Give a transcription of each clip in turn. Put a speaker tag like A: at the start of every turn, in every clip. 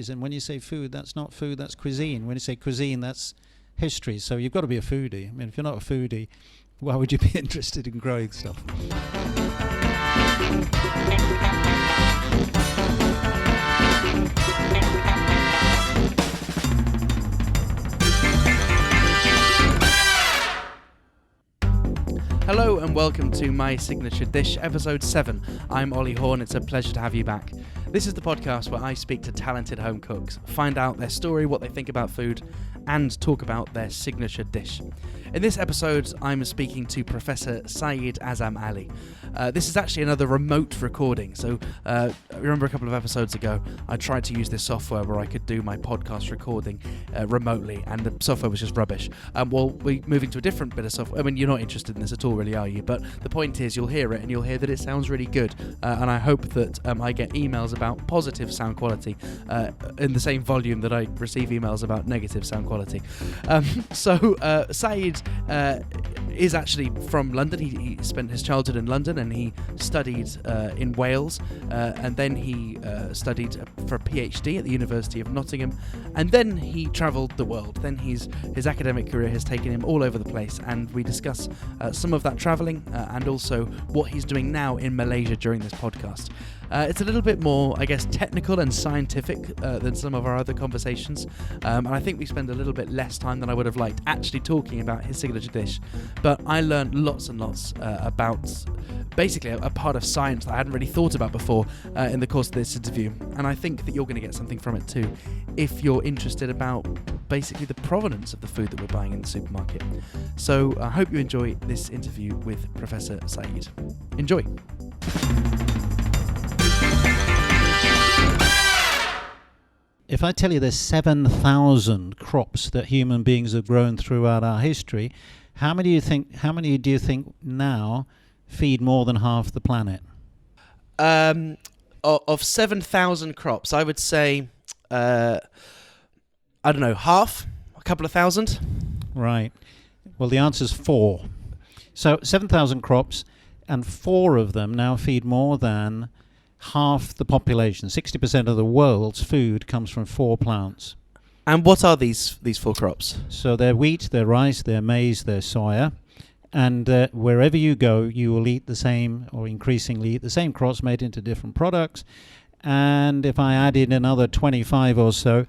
A: And when you say food, that's not food, that's cuisine. When you say cuisine, that's history. So you've got to be a foodie. I mean, if you're not a foodie, why would you be interested in growing stuff?
B: Hello and welcome to My Signature Dish, episode 7. I'm Ollie Horn, it's a pleasure to have you back. This is the podcast where I speak to talented home cooks, find out their story, what they think about food, and talk about their signature dish. In this episode, I'm speaking to Professor Sayed Azam-Ali. This is actually another remote recording. So, remember a couple of episodes ago, I tried to use this software where I could do my podcast recording remotely, and the software was just rubbish. Well, we're moving to a different bit of software. I mean, you're not interested in this at all, really, are you? But the point is, you'll hear it, and you'll hear that it sounds really good. And I hope that I get emails about positive sound quality in the same volume that I receive emails about negative sound quality. Sayed is actually from London. He spent his childhood in London and he studied in Wales, and then he studied for a PhD at the University of Nottingham, and then he travelled the world. Then his academic career has taken him all over the place, and we discuss some of that travelling and also what he's doing now in Malaysia during this podcast. It's a little bit more, I guess, technical and scientific than some of our other conversations, and I think we spend a little bit less time than I would have liked actually talking about his signature dish, but I learned lots and lots about basically a part of science that I hadn't really thought about before in the course of this interview, and I think that you're going to get something from it too if you're interested about basically the provenance of the food that we're buying in the supermarket. So I hope you enjoy this interview with Professor Sayed. Enjoy!
A: If I tell you there's 7,000 crops that human beings have grown throughout our history, how many do you think now feed more than half the planet?
B: Of 7,000 crops, I would say, I don't know, half? A couple of thousand?
A: Right. Well, the answer's 4. So 7,000 crops, and 4 of them now feed more than half the population. 60% of the world's food comes from 4 plants.
B: And what are these 4 crops?
A: So they're wheat, they're rice, they're maize, they're soya. And wherever you go, you will eat the same, or increasingly eat the same crops made into different products. And if I add in another 25 or so,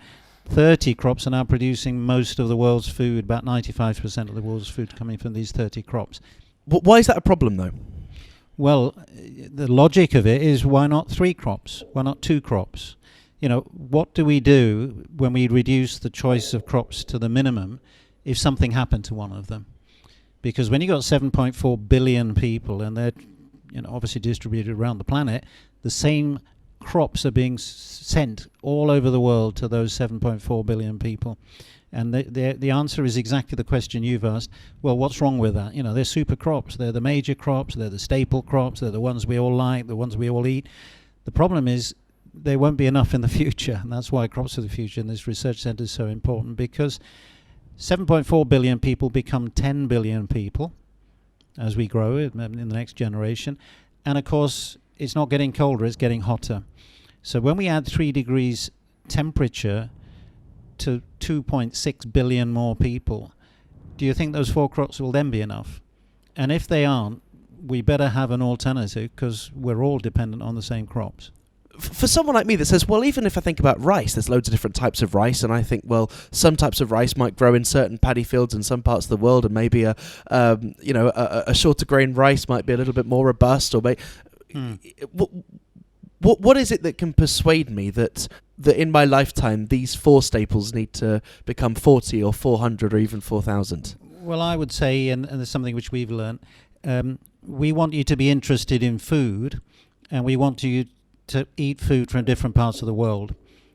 A: 30 crops are now producing most of the world's food, about 95% of the world's food coming from these 30 crops.
B: Why is that a problem, though?
A: Well, the logic of it is, why not 3 crops? Why not 2 crops? You know, what do we do when we reduce the choice of crops to the minimum if something happened to one of them? Because when you got 7.4 billion people, and they're obviously distributed around the planet, the same crops are being sent all over the world to those 7.4 billion people. And the answer is exactly the question you've asked. Well, what's wrong with that? They're super crops. They're the major crops. They're the staple crops. They're the ones we all like, the ones we all eat. The problem is there won't be enough in the future. And that's why Crops of the Future and this research centre is so important, because 7.4 billion people become 10 billion people as we grow in the next generation. And, of course, it's not getting colder. It's getting hotter. So when we add 3 degrees temperature to 2.6 billion more people, do you think those 4 crops will then be enough? And if they aren't, we better have an alternative, because we're all dependent on the same crops.
B: For someone like me that says, well, even if I think about rice, there's loads of different types of rice, and I think, well, some types of rice might grow in certain paddy fields in some parts of the world, and maybe a shorter grain rice might be a little bit more robust, or What is it that can persuade me that in my lifetime these 4 staples need to become 40 or 400 or even 4,000?
A: Well, I would say, and there's something which we've learned, we want you to be interested in food, and we want you to eat food from different parts of the world.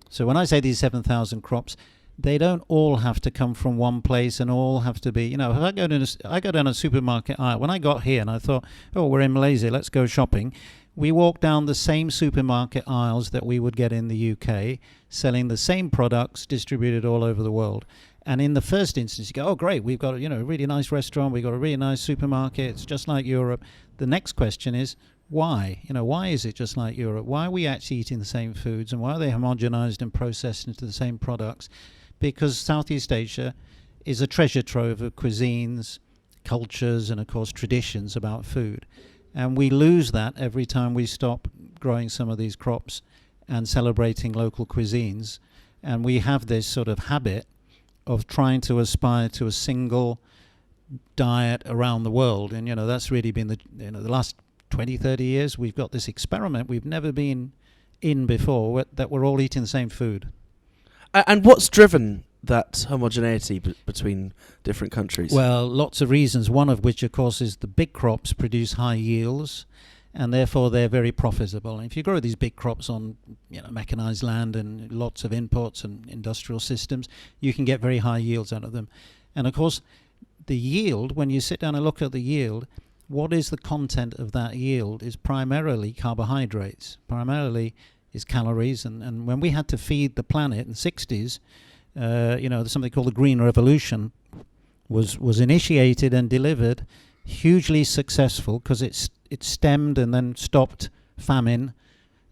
A: So when I say these 7,000 crops, they don't all have to come from one place and all have to be, if I go down a supermarket aisle. When I got here and I thought, oh, we're in Malaysia, let's go shopping. We walk down the same supermarket aisles that we would get in the UK, selling the same products distributed all over the world. And in the first instance, you go, oh, great, we've got a really nice restaurant, we've got a really nice supermarket, it's just like Europe. The next question is, why? Why is it just like Europe? Why are we actually eating the same foods, and why are they homogenized and processed into the same products? Because Southeast Asia is a treasure trove of cuisines, cultures, and of course traditions about food. And we lose that every time we stop growing some of these crops and celebrating local cuisines. And we have this sort of habit of trying to aspire to a single diet around the world. And, that's really been the last 20, 30 years. We've got this experiment we've never been in before, that we're all eating the same food.
B: And what's driven that homogeneity between different countries?
A: Well, lots of reasons, one of which, of course, is the big crops produce high yields, and therefore they're very profitable. And if you grow these big crops on mechanized land and lots of inputs and industrial systems, you can get very high yields out of them. And of course, the yield, when you sit down and look at the yield, what is the content of that yield is primarily carbohydrates, primarily is calories. And when we had to feed the planet in the 60s, there's something called the Green Revolution was initiated and delivered, hugely successful because it stemmed and then stopped famine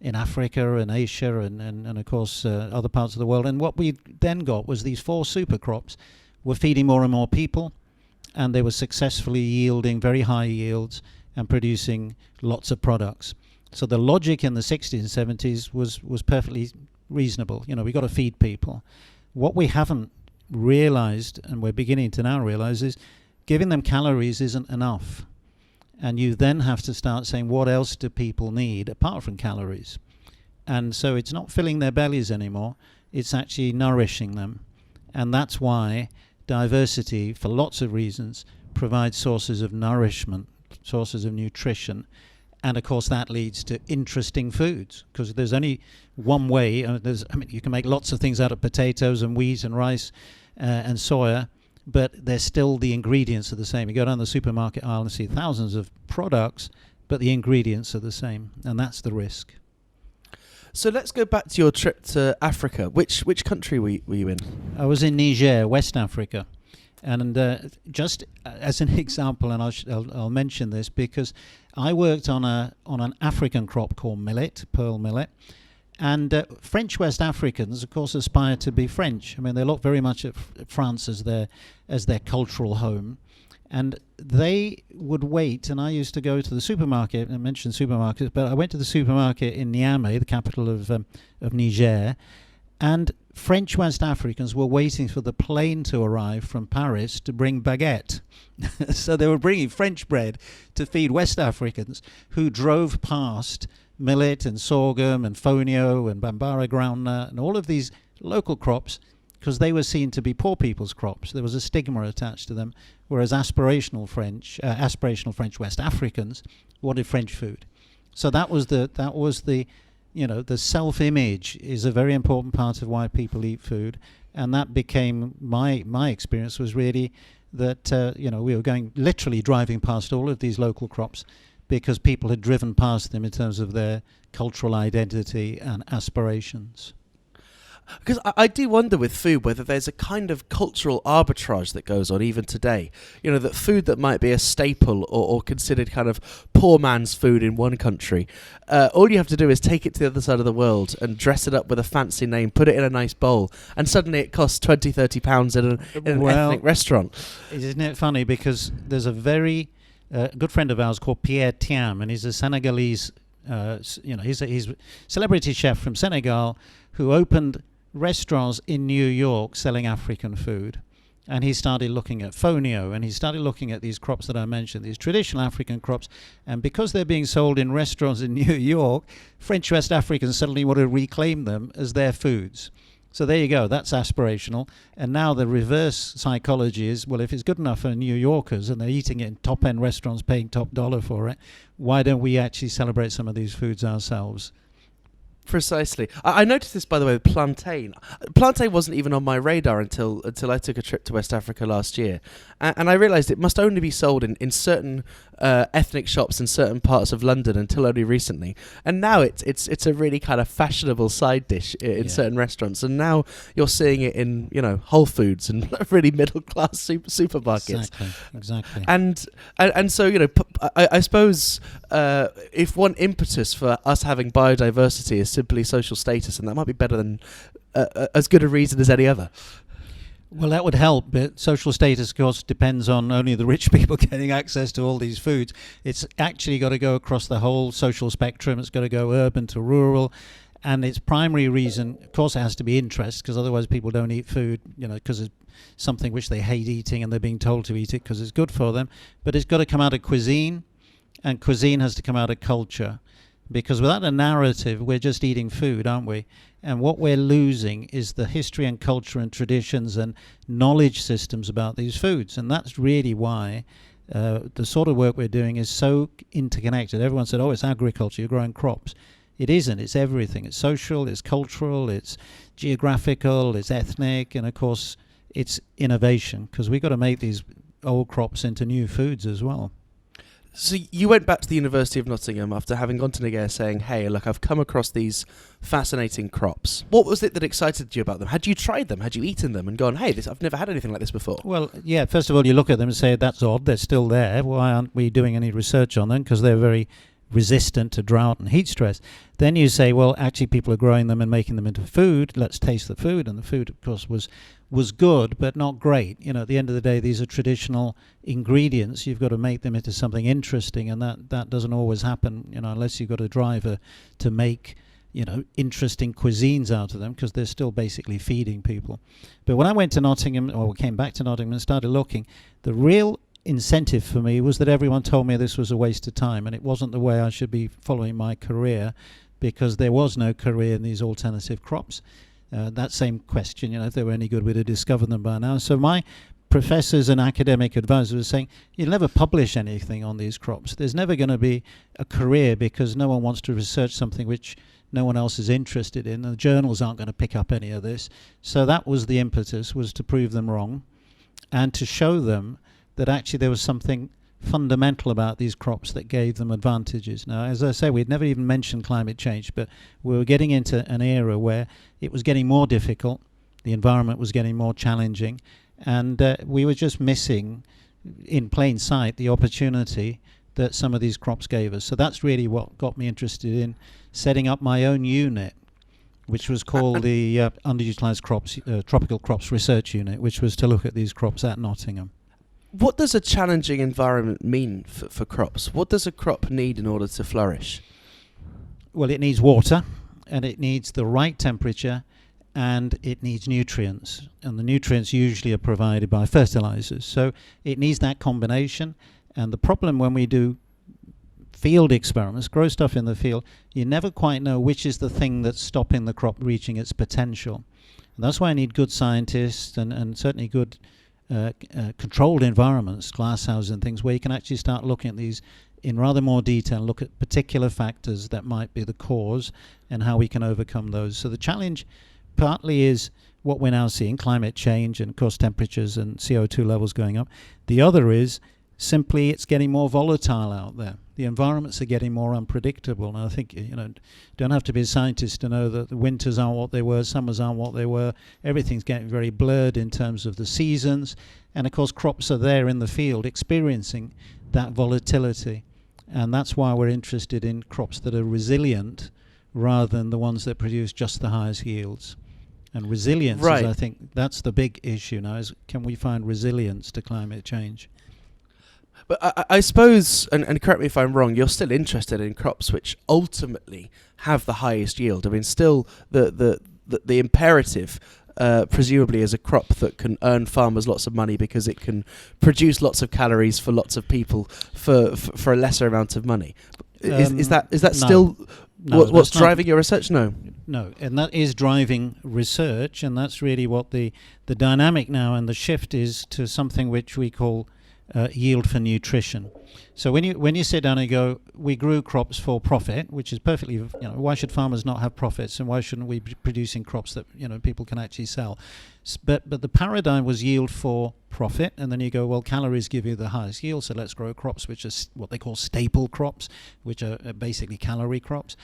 A: in Africa and Asia and of course other parts of the world. And what we then got was these 4 super crops were feeding more and more people, and they were successfully yielding very high yields and producing lots of products. So the logic in the 60s and 70s was perfectly reasonable. We got to feed people. What we haven't realized, and we're beginning to now realize, is giving them calories isn't enough. And you then have to start saying, what else do people need apart from calories? And so it's not filling their bellies anymore, it's actually nourishing them. And that's why diversity, for lots of reasons, provides sources of nourishment, sources of nutrition. And of course that leads to interesting foods, because there's only one way. You can make lots of things out of potatoes and wheat and rice and soya, but they're still, the ingredients are the same. You go down the supermarket aisle and see thousands of products, but the ingredients are the same, and that's the risk.
B: So let's go back to your trip to Africa. Which country were you in?
A: I was in Niger, West Africa. And just as an example, and I'll mention this because I worked on an African crop called millet, pearl millet, and French West Africans, of course, aspire to be French. I mean, they look very much at France as their cultural home, and they would wait. And I used to go to the supermarket. I mentioned supermarkets, but I went to the supermarket in Niamey, the capital of Niger, and French West Africans were waiting for the plane to arrive from Paris to bring baguette. So they were bringing French bread to feed West Africans who drove past millet and sorghum and fonio and bambara groundnut and all of these local crops, because they were seen to be poor people's crops. There was a stigma attached to them, whereas aspirational French West Africans wanted French food. So that was the the self-image is a very important part of why people eat food, and that became my experience was really that we were literally driving past all of these local crops because people had driven past them in terms of their cultural identity and aspirations.
B: Because I do wonder with food whether there's a kind of cultural arbitrage that goes on even today. That food that might be a staple or considered kind of poor man's food in one country, all you have to do is take it to the other side of the world and dress it up with a fancy name, put it in a nice bowl, and suddenly it costs £20-30 in an ethnic restaurant.
A: Isn't it funny? Because there's a very good friend of ours called Pierre Thiam, and he's a Senegalese, he's a celebrity chef from Senegal who opened restaurants in New York selling African food, and he started looking at fonio, and he started looking at these crops that I mentioned, these traditional African crops, and because they're being sold in restaurants in New York, French West Africans suddenly want to reclaim them as their foods. So there you go, that's aspirational. And now the reverse psychology is, well, if it's good enough for New Yorkers and they're eating it in top-end restaurants paying top dollar for it, why don't we actually celebrate some of these foods ourselves?
B: Precisely. I noticed this, by the way, with plantain. Plantain wasn't even on my radar until I took a trip to West Africa last year. And I realised it must only be sold in certain ethnic shops in certain parts of London until only recently. And now it's a really kind of fashionable side dish in certain restaurants. And now you're seeing it in, Whole Foods and really middle-class supermarkets.
A: Exactly.
B: And so, I suppose if one impetus for us having biodiversity is simply social status, and that might be better than as good a reason as any other.
A: Well, that would help, but social status, of course, depends on only the rich people getting access to all these foods. It's actually got to go across the whole social spectrum. It's got to go urban to rural. And its primary reason, of course, it has to be interest, because otherwise people don't eat food, because it's something which they hate eating and they're being told to eat it because it's good for them. But it's got to come out of cuisine, and cuisine has to come out of culture. Because without a narrative, we're just eating food, aren't we? And what we're losing is the history and culture and traditions and knowledge systems about these foods. And that's really why the sort of work we're doing is so interconnected. Everyone said, oh, it's agriculture, you're growing crops. It isn't. It's everything. It's social, it's cultural, it's geographical, it's ethnic, and of course, it's innovation, because we've got to make these old crops into new foods as well.
B: So you went back to the University of Nottingham after having gone to Niger, saying, hey, look, I've come across these fascinating crops. What was it that excited you about them? Had you tried them? Had you eaten them and gone, hey, I've never had anything like this before?
A: Well, yeah, first of all, you look at them and say, that's odd, they're still there. Why aren't we doing any research on them? Because they're very resistant to drought and heat stress. Then you say, well, actually people are growing them and making them into food. Let's taste the food. And the food, of course, was good, but not great. At the end of the day, these are traditional ingredients. You've got to make them into something interesting, and that doesn't always happen, unless you've got a driver to make, interesting cuisines out of them, because they're still basically feeding people. But when I went to Nottingham, or came back to Nottingham and started looking, the real incentive for me was that everyone told me this was a waste of time, and it wasn't the way I should be following my career, because there was no career in these alternative crops. That same question, if they were any good, we'd have discovered them by now. So my professors and academic advisors were saying, you'll never publish anything on these crops. There's never going to be a career, because no one wants to research something which no one else is interested in. The journals aren't going to pick up any of this. So that was the impetus, was to prove them wrong and to show them that actually there was something fundamental about these crops that gave them advantages. Now, as I say, we'd never even mentioned climate change, but we were getting into an era where it was getting more difficult, the environment was getting more challenging, and we were just missing, in plain sight, the opportunity that some of these crops gave us. So that's really what got me interested in setting up my own unit, which was called the Underutilized Crops, Tropical Crops Research Unit, which was to look at these crops at Nottingham.
B: What does a challenging environment mean for crops? What does a crop need in order to flourish?
A: Well, it needs water, and it needs the right temperature, and it needs nutrients. And the nutrients usually are provided by fertilizers. So it needs that combination. And the problem when we do field experiments, grow stuff in the field, you never quite know which is the thing that's stopping the crop reaching its potential. And that's why I need good scientists and certainly good controlled environments, glasshouses and things, where you can actually start looking at these in rather more detail, look at particular factors that might be the cause and how we can overcome those. So the challenge partly is what we're now seeing, climate change and, of course, temperatures and CO2 levels going up. The other is simply it's getting more volatile out there. The environments are getting more unpredictable. And I think, don't have to be a scientist to know that the winters aren't what they were, summers aren't what they were. Everything's getting very blurred in terms of the seasons. And of course, crops are there in the field experiencing that volatility. And that's why we're interested in crops that are resilient rather than the ones that produce just the highest yields. And resilience,
B: right.
A: Is, I think, that's the big issue now, is can we find resilience to climate change?
B: But I suppose, and correct me if I'm wrong, you're still interested in crops which ultimately have the highest yield. I mean, still the imperative, presumably, is a crop that can earn farmers lots of money because it can produce lots of calories for lots of people for a lesser amount of money. Is that
A: no.
B: still what's driving your research? No,
A: and that is driving research, and that's really what the dynamic now and the shift is to something which we call yield for nutrition. So when you sit down and go, we grew crops for profit, which is perfectly, why should farmers not have profits, and why shouldn't we be producing crops that people can actually sell? But the paradigm was yield for profit, and then you go, well, calories give you the highest yield, so let's grow crops which are what they call staple crops, which are basically calorie crops.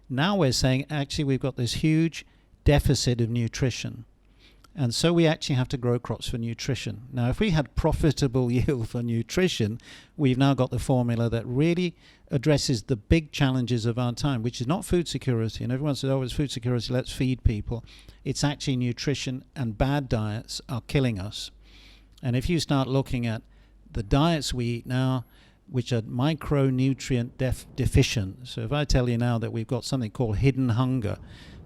A: Now we're saying actually we've got this huge deficit of nutrition. And so we actually have to grow crops for nutrition. Now, if we had profitable yield for nutrition, we've now got the formula that really addresses the big challenges of our time, which is not food security. And everyone says, oh, it's food security, let's feed people. It's actually nutrition, and bad diets are killing us. And if you start looking at the diets we eat now, which are micronutrient deficient. So if I tell you now that we've got something called hidden hunger,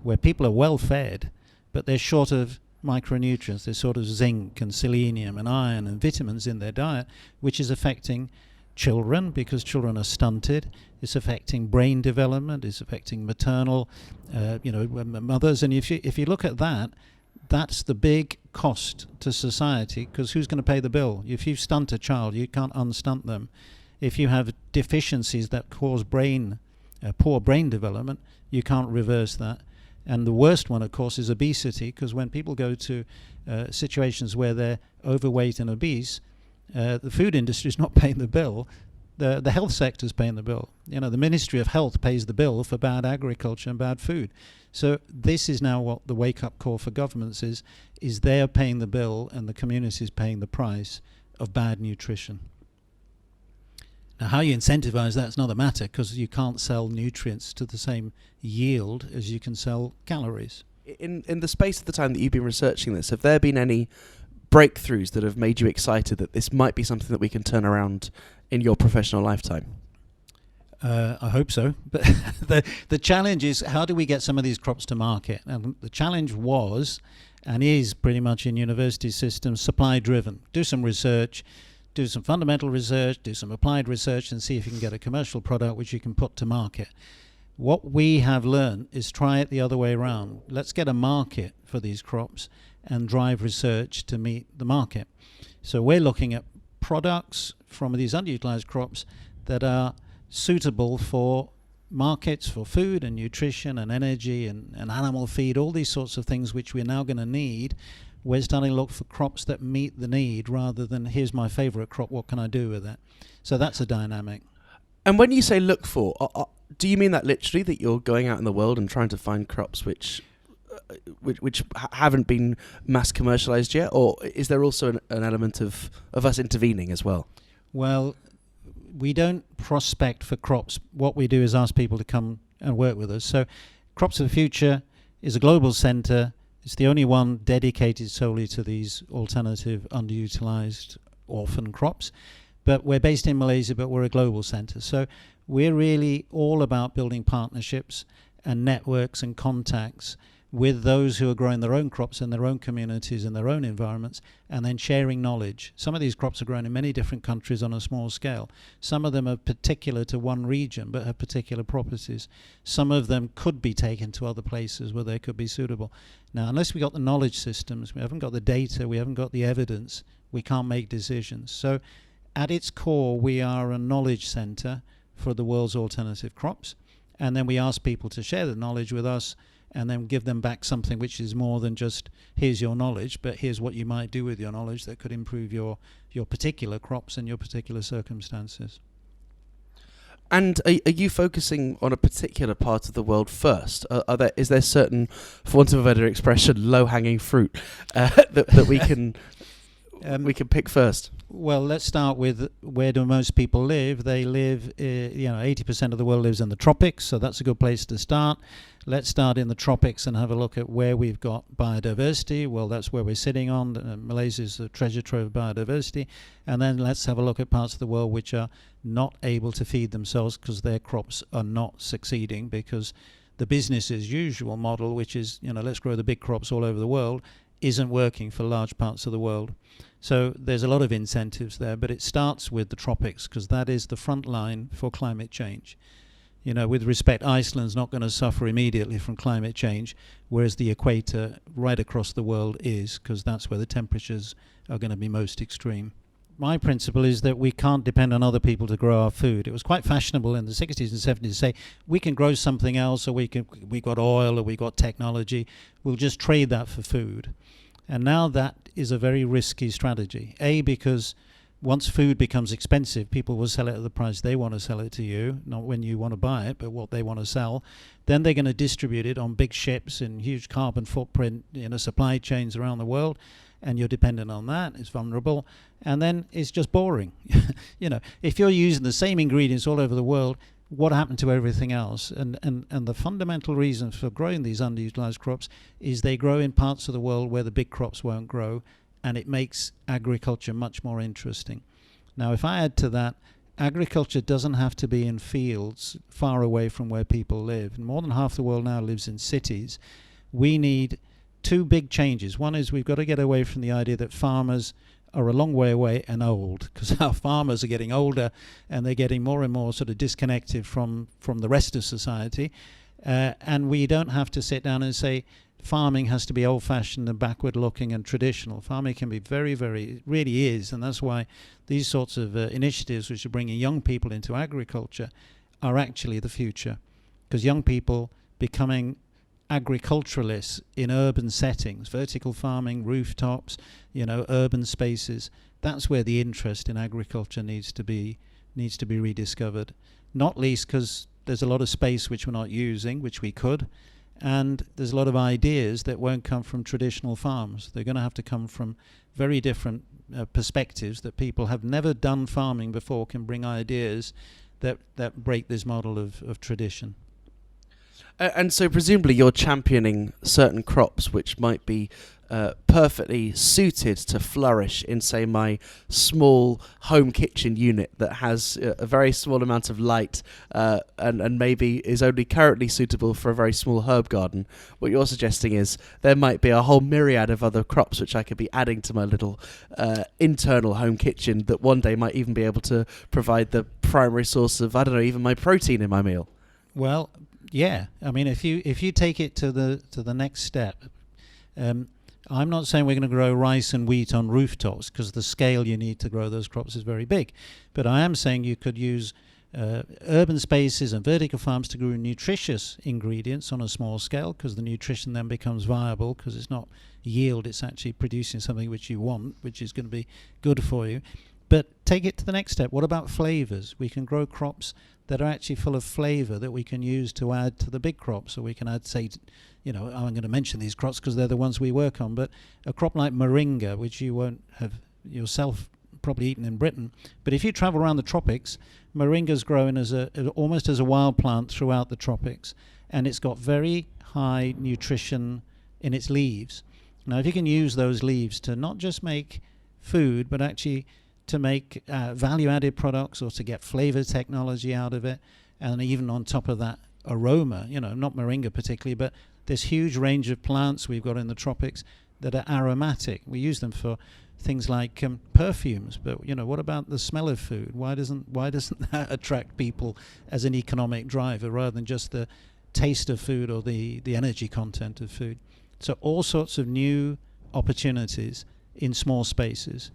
A: where people are well fed, but they're short of micronutrients, there's sort of zinc and selenium and iron and vitamins in their diet, which is affecting children because children are stunted. It's affecting brain development. It's affecting maternal, mothers. And if you look at that, that's the big cost to society, because who's going to pay the bill? If you stunt a child, you can't unstunt them. If you have deficiencies that cause poor brain development, you can't reverse that. And the worst one, of course, is obesity, because when people go to situations where they're overweight and obese, the food industry is not paying the bill. The health sector is paying the bill. The Ministry of Health pays the bill for bad agriculture and bad food. So this is now what the wake-up call for governments is they are paying the bill and the community is paying the price of bad nutrition. Now, how you incentivize that's not a matter, because you can't sell nutrients to the same yield as you can sell calories.
B: In the space of the time that you've been researching this, have there been any breakthroughs that have made you excited that this might be something that we can turn around in your professional lifetime?
A: I hope so. But the challenge is, how do we get some of these crops to market? And the challenge was, and is pretty much in university systems, supply driven. Do some research, do some fundamental research, do some applied research, and see if you can get a commercial product which you can put to market. What we have learned is try it the other way around. Let's get a market for these crops and drive research to meet the market. So we're looking at products from these underutilized crops that are suitable for markets for food and nutrition and energy and animal feed, all these sorts of things which we're now going to need. We're starting to look for crops that meet the need rather than, here's my favorite crop, what can I do with it? So that's a dynamic.
B: And when you say look for, do you mean that literally, that you're going out in the world and trying to find crops which haven't been mass commercialized yet? Or is there also an element of us intervening as well?
A: Well, we don't prospect for crops. What we do is ask people to come and work with us. So Crops of the Future is a global centre. It's the only one dedicated solely to these alternative, underutilized orphan crops. But we're based in Malaysia, but we're a global centre. So we're really all about building partnerships and networks and contacts with those who are growing their own crops in their own communities and their own environments, and then sharing knowledge. Some of these crops are grown in many different countries on a small scale. Some of them are particular to one region but have particular properties. Some of them could be taken to other places where they could be suitable. Now, unless we got the knowledge systems, we haven't got the data, we haven't got the evidence, we can't make decisions. So at its core, we are a knowledge centre for the world's alternative crops, and then we ask people to share the knowledge with us and then give them back something which is more than just, here's your knowledge, but here's what you might do with your knowledge that could improve your particular crops and your particular circumstances.
B: And are you focusing on a particular part of the world first? Is there certain, for want of a better expression, low-hanging fruit that we can we can pick first?
A: Well, let's start with, where do most people live? They live, 80% of the world lives in the tropics, so that's a good place to start. Let's start in the tropics and have a look at where we've got biodiversity. Well, that's where we're sitting on. Malaysia is a treasure trove of biodiversity. And then let's have a look at parts of the world which are not able to feed themselves because their crops are not succeeding, because the business as usual model, which is, let's grow the big crops all over the world, isn't working for large parts of the world. So there's a lot of incentives there, but it starts with the tropics, because that is the front line for climate change. With respect, Iceland's not going to suffer immediately from climate change, whereas the equator right across the world is, because that's where the temperatures are going to be most extreme. my principle is that we can't depend on other people to grow our food. It was quite fashionable in the 60s and 70s to say we can grow something else, or we got oil, or we got technology. We'll just trade that for food. And now that is a very risky strategy. A, because once food becomes expensive, people will sell it at the price they want to sell it to you, not when you want to buy it, but what they want to sell. Then they're going to distribute it on big ships in huge carbon footprint, supply chains around the world, and you're dependent on that. It's vulnerable, and then it's just boring. If you're using the same ingredients all over the world, what happened to everything else? And the fundamental reason for growing these underutilized crops is they grow in parts of the world where the big crops won't grow, and it makes agriculture much more interesting. Now, if I add to that, agriculture doesn't have to be in fields far away from where people live. And more than half the world now lives in cities. We need two big changes. One is we've got to get away from the idea that farmers are a long way away and old, because our farmers are getting older and they're getting more and more sort of disconnected from the rest of society. And we don't have to sit down and say farming has to be old-fashioned and backward-looking and traditional. Farming can be very, very, it really is, and that's why these sorts of initiatives which are bringing young people into agriculture are actually the future, because young people becoming agriculturalists in urban settings, vertical farming, rooftops, urban spaces, that's where the interest in agriculture needs to be rediscovered, not least because there's a lot of space which we're not using, which we could. And there's a lot of ideas that won't come from traditional farms. They're going to have to come from very different perspectives, that people have never done farming before can bring ideas that break this model of tradition.
B: And so presumably you're championing certain crops which might be perfectly suited to flourish in, say, my small home kitchen unit that has a very small amount of light and maybe is only currently suitable for a very small herb garden. What you're suggesting is there might be a whole myriad of other crops which I could be adding to my little internal home kitchen that one day might even be able to provide the primary source of, even my protein in my meal.
A: Well, yeah. I mean, if you take it to the next step, I'm not saying we're going to grow rice and wheat on rooftops, because the scale you need to grow those crops is very big. But I am saying you could use urban spaces and vertical farms to grow nutritious ingredients on a small scale, because the nutrition then becomes viable, because it's not yield, it's actually producing something which you want, which is going to be good for you. But take it to the next step. What about flavors? We can grow crops that are actually full of flavor that we can use to add to the big crops. So we can add, say, I'm going to mention these crops because they're the ones we work on, but a crop like moringa, which you won't have yourself probably eaten in Britain, but if you travel around the tropics, moringa's growing almost as a wild plant throughout the tropics, and it's got very high nutrition in its leaves. Now, if you can use those leaves to not just make food, but actually to make value-added products, or to get flavor technology out of it, and even on top of that, aroma, not moringa particularly, but this huge range of plants we've got in the tropics that are aromatic. We use them for things like perfumes, but what about the smell of food? Why doesn't that attract people as an economic driver rather than just the taste of food or the energy content of food? So all sorts of new opportunities in small spaces.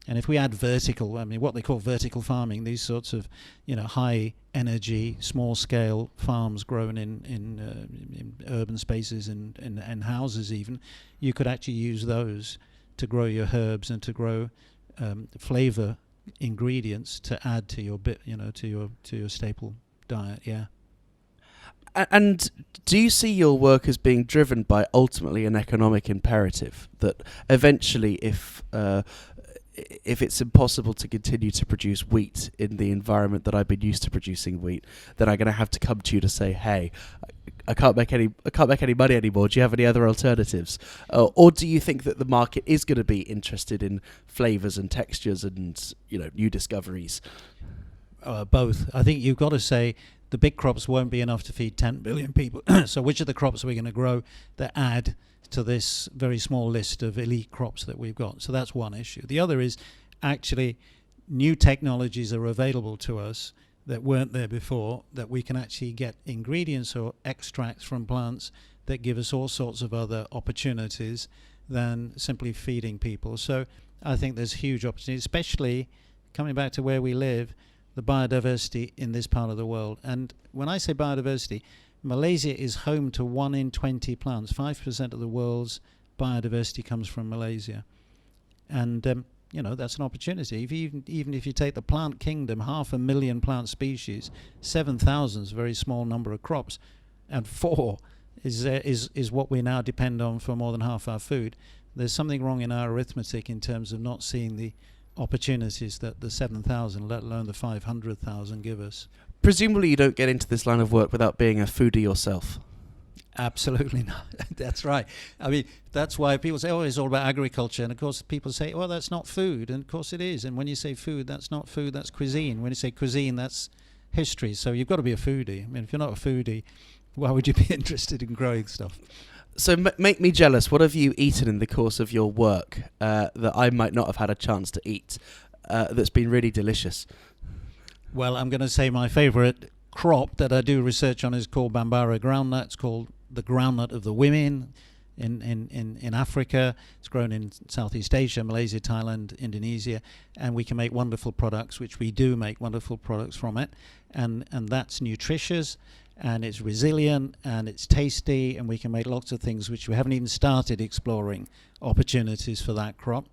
A: And if we add what they call vertical farming, these sorts of, high energy, small scale farms grown in urban spaces and houses even, you could actually use those to grow your herbs and to grow flavor ingredients to add to your to your staple diet. Yeah.
B: And do you see your work as being driven by ultimately an economic imperative that eventually, if it's impossible to continue to produce wheat in the environment that I've been used to producing wheat, then I'm going to have to come to you to say, hey, I can't make any money anymore. Do you have any other alternatives? Or do you think that the market is going to be interested in flavors and textures and new discoveries?
A: Both. I think you've got to say the big crops won't be enough to feed 10 billion people. So which of the crops are we going to grow that add to this very small list of elite crops that we've got? So that's one issue. The other is actually new technologies are available to us that weren't there before, that we can actually get ingredients or extracts from plants that give us all sorts of other opportunities than simply feeding people. So I think there's huge opportunity, especially coming back to where we live, the biodiversity in this part of the world. And when I say biodiversity, Malaysia is home to 1 in 20 plants. 5% of the world's biodiversity comes from Malaysia. And, you know, that's an opportunity. Even if you take the plant kingdom, 500,000 plant species, 7,000 is a very small number of crops, and 4 is what we now depend on for more than half our food. There's something wrong in our arithmetic in terms of not seeing the opportunities that the 7,000, let alone the 500,000, give us.
B: Presumably you don't get into this line of work without being a foodie yourself.
A: Absolutely not. That's right. I mean, that's why people say, oh, it's all about agriculture. And of course, people say, well, that's not food. And of course it is. And when you say food, that's not food, that's cuisine. When you say cuisine, that's history. So you've got to be a foodie. I mean, if you're not a foodie, why would you be interested in growing stuff?
B: So make me jealous. What have you eaten in the course of your work that I might not have had a chance to eat that's been really delicious?
A: Well, I'm going to say my favourite crop that I do research on is called Bambara groundnut. It's called the groundnut of the women in Africa. It's grown in Southeast Asia, Malaysia, Thailand, Indonesia, and we can make wonderful products, which we do make wonderful products from it, and that's nutritious, and it's resilient, and it's tasty, and we can make lots of things which we haven't even started exploring opportunities for that crop.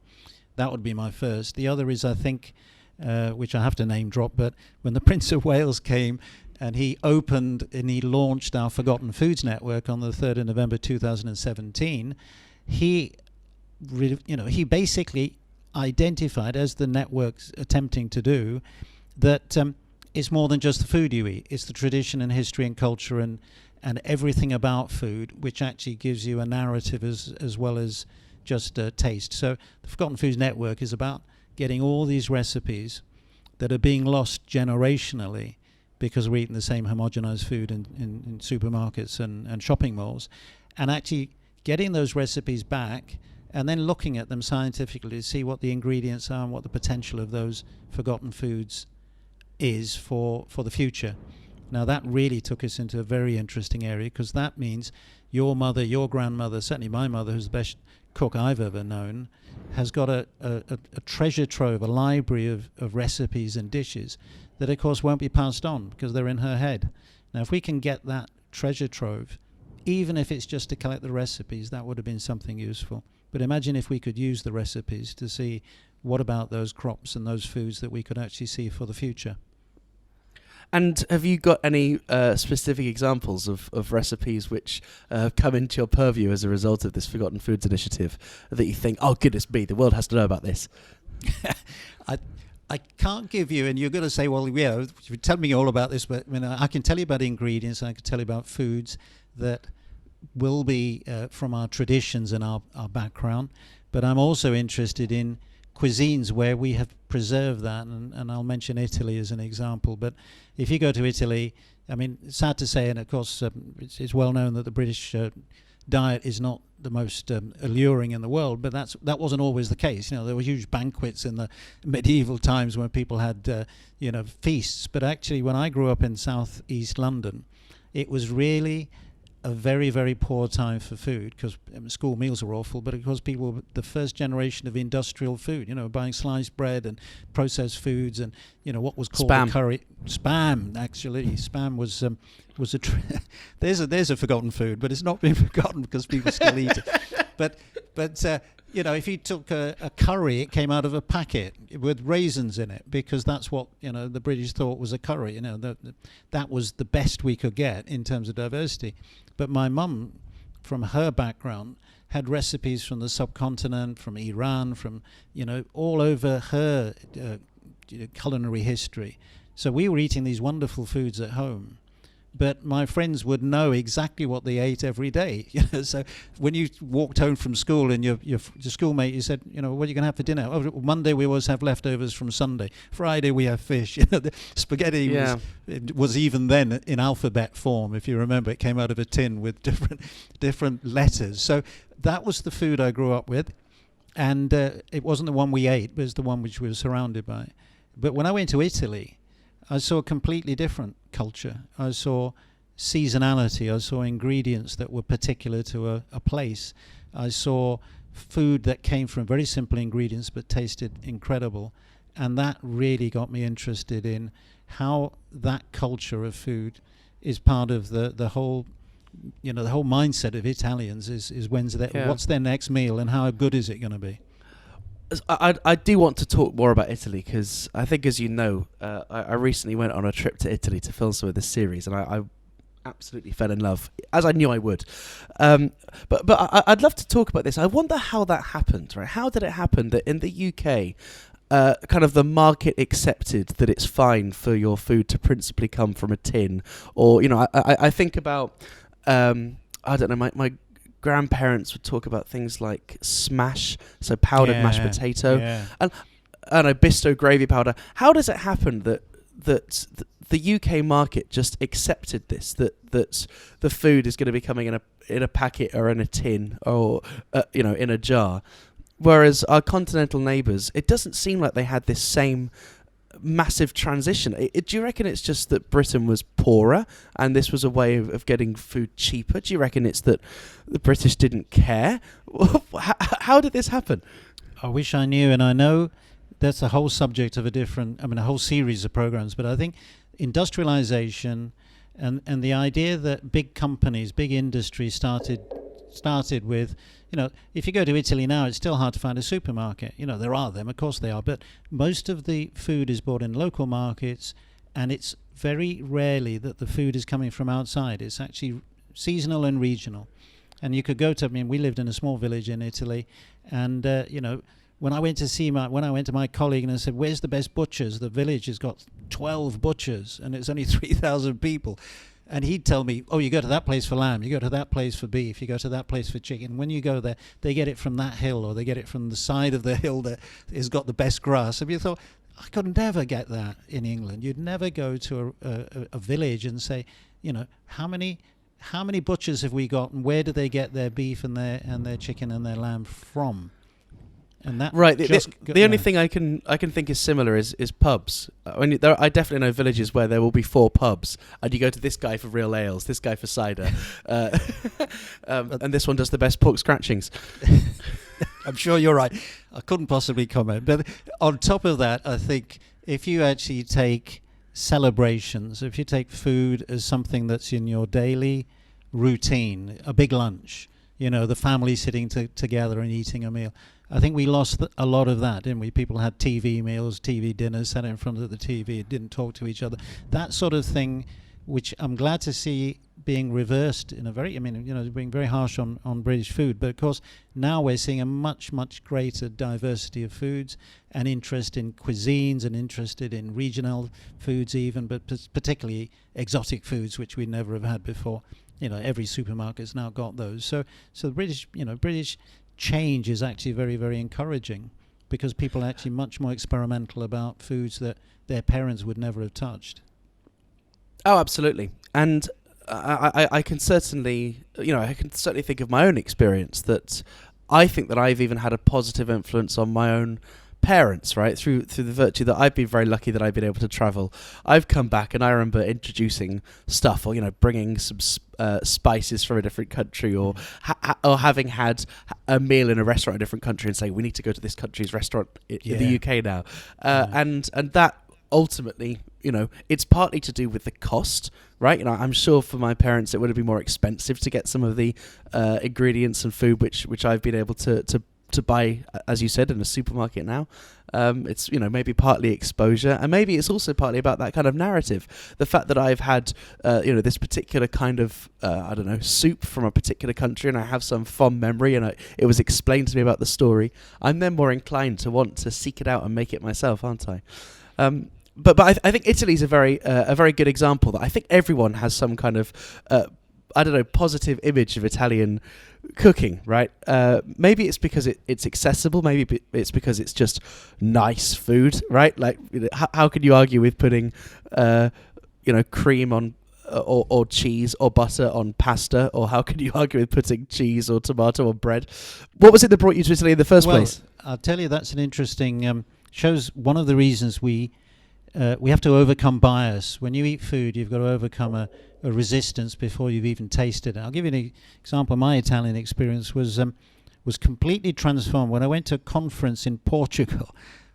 A: That would be my first. The other is, I think, which I have to name drop, but when the Prince of Wales came and he opened and he launched our Forgotten Foods Network on the 3rd of November 2017, he basically identified, as the network's attempting to do, that it's more than just the food you eat. It's the tradition and history and culture and everything about food, which actually gives you a narrative as well as just taste. So the Forgotten Foods Network is about getting all these recipes that are being lost generationally because we're eating the same homogenized food in supermarkets and shopping malls, and actually getting those recipes back and then looking at them scientifically to see what the ingredients are and what the potential of those forgotten foods is for the future. Now that really took us into a very interesting area, because that means your mother, your grandmother, certainly my mother, who's the best cook I've ever known, has got a treasure trove, a library of recipes and dishes that of course won't be passed on because they're in her head. Now if we can get that treasure trove, even if it's just to collect the recipes, that would have been something useful. But imagine if we could use the recipes to see what about those crops and those foods that we could actually see for the future.
B: And have you got any specific examples of recipes which have come into your purview as a result of this Forgotten Foods initiative that you think, oh goodness me, the world has to know about this?
A: I can't give you, and you're going to say, well, yeah, you tell me all about this, but I mean, I can tell you about ingredients, and I can tell you about foods that will be from our traditions and our background, but I'm also interested in cuisines where we have preserved that, and I'll mention Italy as an example. But if you go to Italy, I mean, it's sad to say, and of course it's well known that the British diet is not the most alluring in the world, but that wasn't always the case. You know, there were huge banquets in the medieval times when people had feasts, but actually when I grew up in southeast London, it was really a very, very poor time for food, because school meals were awful, but of course people were the first generation of industrial food, buying sliced bread and processed foods and, what was called
B: Spam.
A: Spam, actually. Spam was there's a forgotten food, but it's not been forgotten because people still eat it. But if you took a curry, it came out of a packet with raisins in it, because that's what, the British thought was a curry. That was the best we could get in terms of diversity. But my mum, from her background, had recipes from the subcontinent, from Iran, from, all over her culinary history. So we were eating these wonderful foods at home. But my friends would know exactly what they ate every day. So when you walked home from school and your schoolmate, you said, what are you going to have for dinner? Oh, Monday we always have leftovers from Sunday. Friday we have fish. The spaghetti was even then in alphabet form. If you remember, it came out of a tin with different letters. So that was the food I grew up with, and it wasn't the one we ate, but it was the one which we were surrounded by. But when I went to Italy, I saw a completely different culture. I saw seasonality. I saw ingredients that were particular to a place. I saw food that came from very simple ingredients but tasted incredible. And that really got me interested in how that culture of food is part of the whole, the whole mindset of Italians is what's their next meal and how good is it going to be?
B: I do want to talk more about Italy because I think, as you know, I recently went on a trip to Italy to film some of this series, and I absolutely fell in love, as I knew I would. But I'd love to talk about this. I wonder how that happened, right? How did it happen that in the UK, kind of the market accepted that it's fine for your food to principally come from a tin? Or, I think about, I don't know, my grandparents would talk about things like smash, so powdered mashed potato, and a Bisto gravy powder. How does it happen that the UK market just accepted this, that the food is going to be coming in a packet or in a tin or in a jar, whereas our continental neighbours, it doesn't seem like they had this same massive transition. Do you reckon it's just that Britain was poorer and this was a way of getting food cheaper? Do you reckon it's that the British didn't care? How did this happen?
A: I wish I knew, and I know that's a whole subject of a whole series of programs, but I think industrialization and the idea that big companies, big industry started with, if you go to Italy now, it's still hard to find a supermarket. There are them, of course they are, but most of the food is bought in local markets, and it's very rarely that the food is coming from outside. It's actually seasonal and regional. And you could go to, we lived in a small village in Italy, and when I went to my colleague and I said, "Where's the best butchers?" The village has got 12 butchers, and it's only 3,000 people. And he'd tell me, "Oh, you go to that place for lamb, you go to that place for beef, you go to that place for chicken. When you go there, they get it from that hill, or they get it from the side of the hill that has got the best grass." And you thought, I could never get that in England. You'd never go to a village and say, how many butchers have we got, and where do they get their beef and their chicken and their lamb from? And that
B: right. The only thing I can think is similar is pubs. I definitely know villages where there will be 4 pubs, and you go to this guy for real ales, this guy for cider, and this one does the best pork scratchings.
A: I'm sure you're right. I couldn't possibly comment. But on top of that, I think if you actually take celebrations, if you take food as something that's in your daily routine, a big lunch, the family sitting together and eating a meal, I think we lost a lot of that, didn't we? People had TV meals, TV dinners, sat in front of the TV, didn't talk to each other. That sort of thing, which I'm glad to see being reversed in a very, being very harsh on British food. But of course, now we're seeing a much, much greater diversity of foods and interest in cuisines and interested in regional foods even, but particularly exotic foods, which we never have had before. Every supermarket's now got those. So the British change is actually very, very encouraging, because people are actually much more experimental about foods that their parents would never have touched.
B: Oh, absolutely. And I can certainly, think of my own experience, that I think that I've even had a positive influence on my own parents, right? Through the virtue that I've been very lucky that I've been able to travel. I've come back and I remember introducing stuff, or bringing some spices from a different country, or having had a meal in a restaurant in a different country and saying, we need to go to this country's restaurant in the UK now, and that ultimately, it's partly to do with the cost, right? I'm sure for my parents it would have been more expensive to get some of the ingredients and food which I've been able to buy, as you said, in a supermarket now. It's maybe partly exposure, and maybe it's also partly about that kind of narrative. The fact that I've had this particular kind of soup from a particular country, and I have some fond memory, and it was explained to me about the story. I'm then more inclined to want to seek it out and make it myself, aren't I? But I think Italy's a very good example. That I think everyone has some kind of positive image of Italian cooking, right? Maybe it's because it's accessible. Maybe it's because it's just nice food, right? Like, how can you argue with putting, cream on or cheese or butter on pasta? Or how can you argue with putting cheese or tomato on bread? What was it that brought you to Italy in the first place?
A: I'll tell you, that's an interesting shows one of the reasons we have to overcome bias. When you eat food, you've got to overcome a resistance before you've even tasted it. I'll give you an example. My Italian experience was was completely transformed when I went to a conference in Portugal,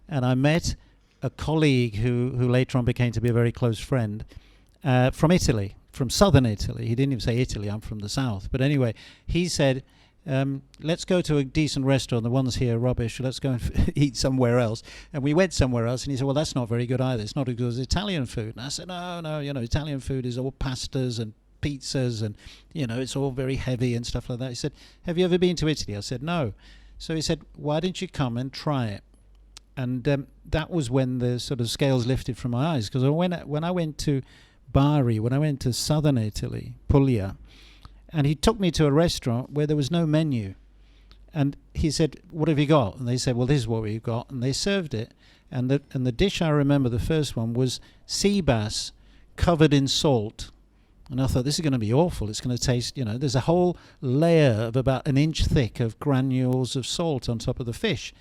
A: and I met a colleague who later on became to be a very close friend from Italy, from southern Italy. He didn't even say Italy, I'm from the south. But anyway, he said, let's go to a decent restaurant. The ones here are rubbish. Let's go and eat somewhere else. And we went somewhere else, and he said, well, that's not very good either. It's not as good as Italian food. And I said, no, Italian food is all pastas and pizzas, and it's all very heavy and stuff like that. He said, have you ever been to Italy? I said, no. So he said, why don't you come and try it? And that was when the sort of scales lifted from my eyes, because when I went to Bari, when I went to southern Italy, Puglia, and he took me to a restaurant where there was no menu, and he said, what have you got? And they said, well, this is what we've got, and they served it, and the dish I remember, the first one, was sea bass covered in salt. And I thought, this is going to be awful. It's going to taste, there's a whole layer of about an inch thick of granules of salt on top of the fish.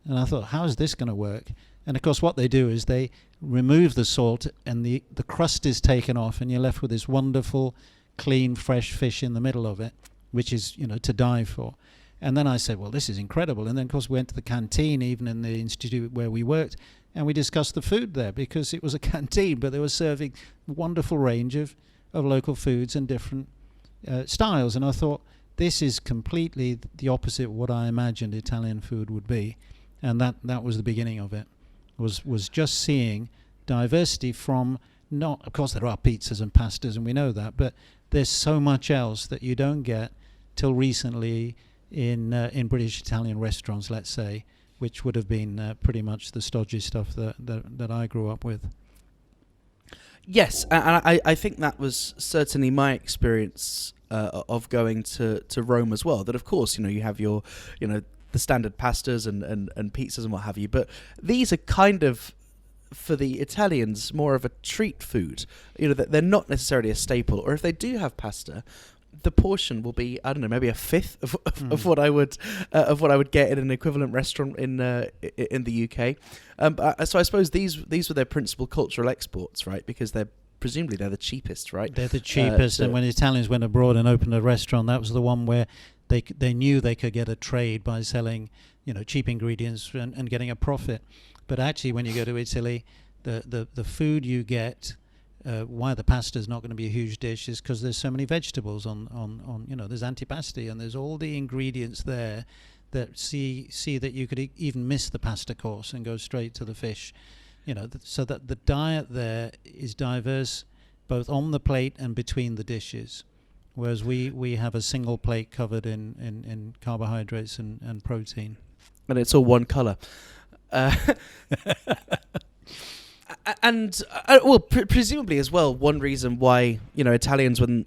A: And I thought, how is this going to work? And of course, what they do is they remove the salt, and the crust is taken off, and you're left with this wonderful, clean, fresh fish in the middle of it, which is, to die for. And then I said, well, this is incredible. And then, of course, we went to the canteen, even in the institute where we worked, and we discussed the food there, because it was a canteen, but they were serving a wonderful range of local foods and different styles. And I thought, this is completely the opposite of what I imagined Italian food would be. And that was the beginning of it, was just seeing diversity from, not, of course there are pizzas and pastas, and we know that, but there's so much else that you don't get till recently in British Italian restaurants, let's say, which would have been pretty much the stodgy stuff that I grew up with.
B: Yes, and I think that was certainly my experience of going to Rome as well. That, of course, you have your, the standard pastas and pizzas and what have you, but these are kind of, for the Italians, more of a treat food. That they're not necessarily a staple, or if they do have pasta, the portion will be, I don't know, maybe a fifth of what I would get in an equivalent restaurant in the UK. So I suppose these were their principal cultural exports, right? Because presumably they're the cheapest, right?
A: They're the cheapest, and when the Italians went abroad and opened a restaurant, that was the one where they knew they could get a trade by selling, cheap ingredients and getting a profit. But actually, when you go to Italy, the food you get, why the pasta is not going to be a huge dish is because there's so many vegetables on there's antipasti, and there's all the ingredients there that see that you could even miss the pasta course and go straight to the fish, so that the diet there is diverse both on the plate and between the dishes, whereas we have a single plate covered in carbohydrates and protein,
B: and it's all one color. And presumably as well, one reason why Italians, when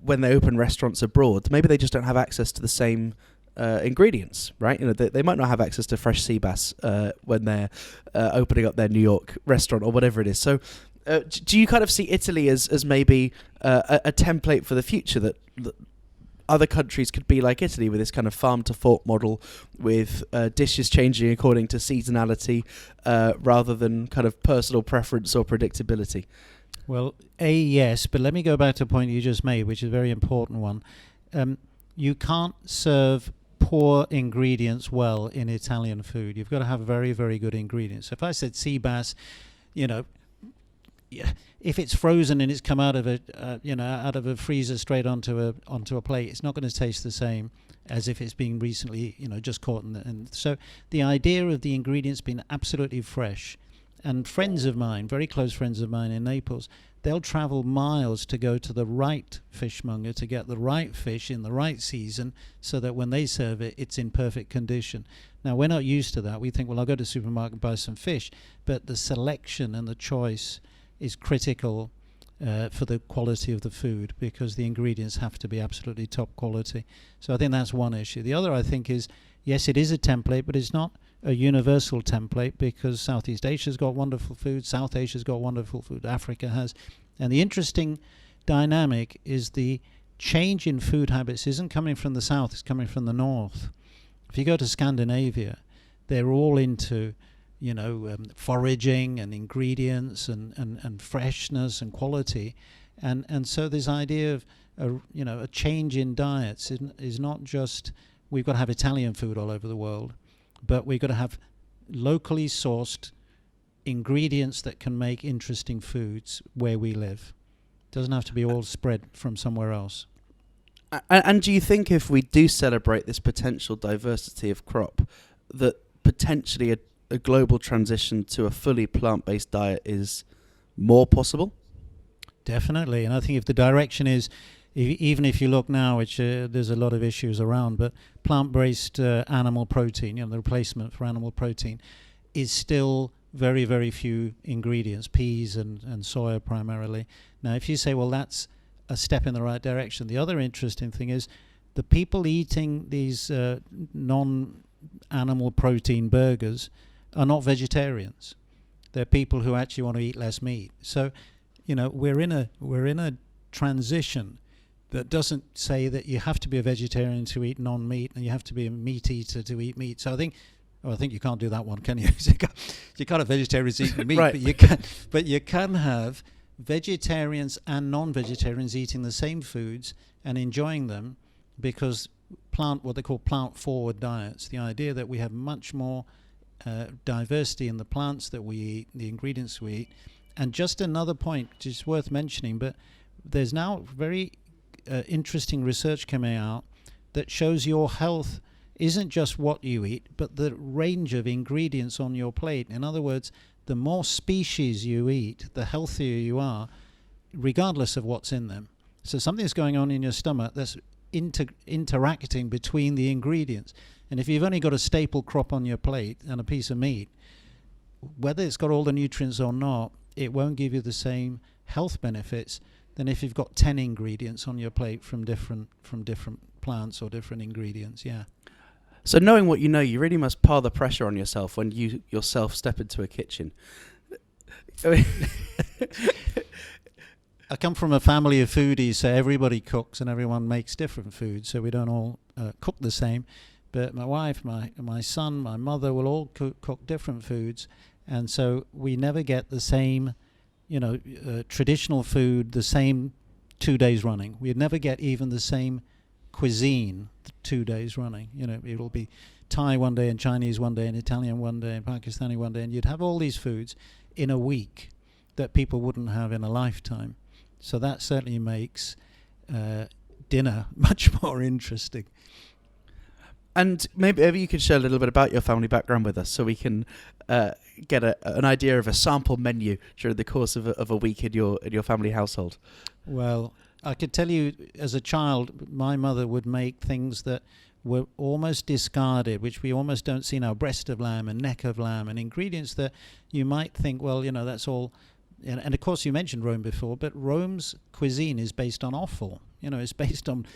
B: they open restaurants abroad, maybe they just don't have access to the same ingredients, right? They might not have access to fresh sea bass when they're opening up their New York restaurant or whatever it is. So, do you kind of see Italy as maybe a template for the future, that other countries could be like Italy, with this kind of farm to fork model, with dishes changing according to seasonality rather than kind of personal preference or predictability?
A: Well, yes, but let me go back to a point you just made, which is a very important one. You can't serve poor ingredients well in Italian food. You've got to have very, very good ingredients. So if I said sea bass, if it's frozen and it's come out of a freezer straight onto a plate, it's not going to taste the same as if it's been recently just caught. And so the idea of the ingredients being absolutely fresh, and friends of mine, very close friends of mine in Naples, they'll travel miles to go to the right fishmonger to get the right fish in the right season, so that when they serve it, it's in perfect condition. Now, we're not used to that. We think, well, I'll go to the supermarket and buy some fish, but the selection and the choice is critical for the quality of the food, because the ingredients have to be absolutely top quality. So I think that's one issue. The other, I think, is, yes, it is a template, but it's not a universal template, because Southeast Asia's got wonderful food, South Asia's got wonderful food, Africa has. And the interesting dynamic is the change in food habits isn't coming from the South, it's coming from the North. If you go to Scandinavia, they're all into foraging and ingredients and freshness and quality, and so this idea of a change in diets is not just we've got to have Italian food all over the world, but we've got to have locally sourced ingredients that can make interesting foods where we live. Doesn't have to be all spread from somewhere else.
B: And do you think if we do celebrate this potential diversity of crop, that potentially a global transition to a fully plant-based diet is more possible?
A: Definitely. And I think if the direction is, even if you look now, which there's a lot of issues around, but plant-based animal protein, the replacement for animal protein, is still very, very few ingredients, peas and soya primarily. Now, if you say, well, that's a step in the right direction, the other interesting thing is the people eating these non-animal protein burgers are not vegetarians. They're people who actually want to eat less meat. So, we're in a transition that doesn't say that you have to be a vegetarian to eat non-meat and you have to be a meat eater to eat meat. So I think you can't do that one, can you? You can't have vegetarians eating meat,
B: right.
A: but you can have vegetarians and non-vegetarians eating the same foods and enjoying them, because what they call plant-forward diets, the idea that we have much more diversity in the plants that we eat, the ingredients we eat. And just another point, which is worth mentioning, but there's now very interesting research coming out that shows your health isn't just what you eat, but the range of ingredients on your plate. In other words, the more species you eat, the healthier you are, regardless of what's in them. So something's going on in your stomach that's interacting between the ingredients. And if you've only got a staple crop on your plate and a piece of meat, whether it's got all the nutrients or not, it won't give you the same health benefits than if you've got 10 ingredients on your plate from different plants or different ingredients. Yeah.
B: So knowing what you know, you really must pile the pressure on yourself when you yourself step into a kitchen.
A: I come from a family of foodies, so everybody cooks and everyone makes different foods, so we don't all cook the same. But my wife, my son, my mother will all cook different foods, and so we never get the same, traditional food the same 2 days running. We'd never get even the same cuisine 2 days running. It'll be Thai one day and Chinese one day and Italian one day and Pakistani one day, and you'd have all these foods in a week that people wouldn't have in a lifetime. So that certainly makes dinner much more interesting.
B: And maybe you could share a little bit about your family background with us, so we can get an idea of a sample menu during the course of a week in your family household.
A: Well, I could tell you, as a child, my mother would make things that were almost discarded, which we almost don't see now: breast of lamb and neck of lamb, and ingredients that you might think, well, that's all. And of course, you mentioned Rome before, but Rome's cuisine is based on offal. It's based on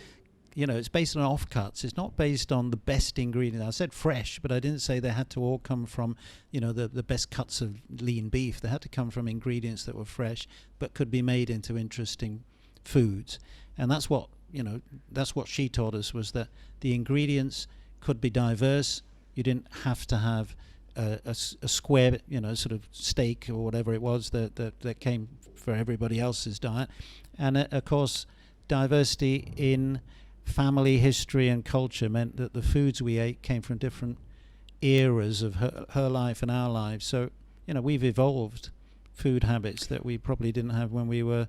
A: offcuts. It's not based on the best ingredients. I said fresh, but I didn't say they had to all come from, the best cuts of lean beef. They had to come from ingredients that were fresh, but could be made into interesting foods. And that's what she taught us, was that the ingredients could be diverse. You didn't have to have a square, sort of steak or whatever it was that came for everybody else's diet. And of course, diversity in family history and culture meant that the foods we ate came from different eras of her life and our lives. So, we've evolved food habits that we probably didn't have when we were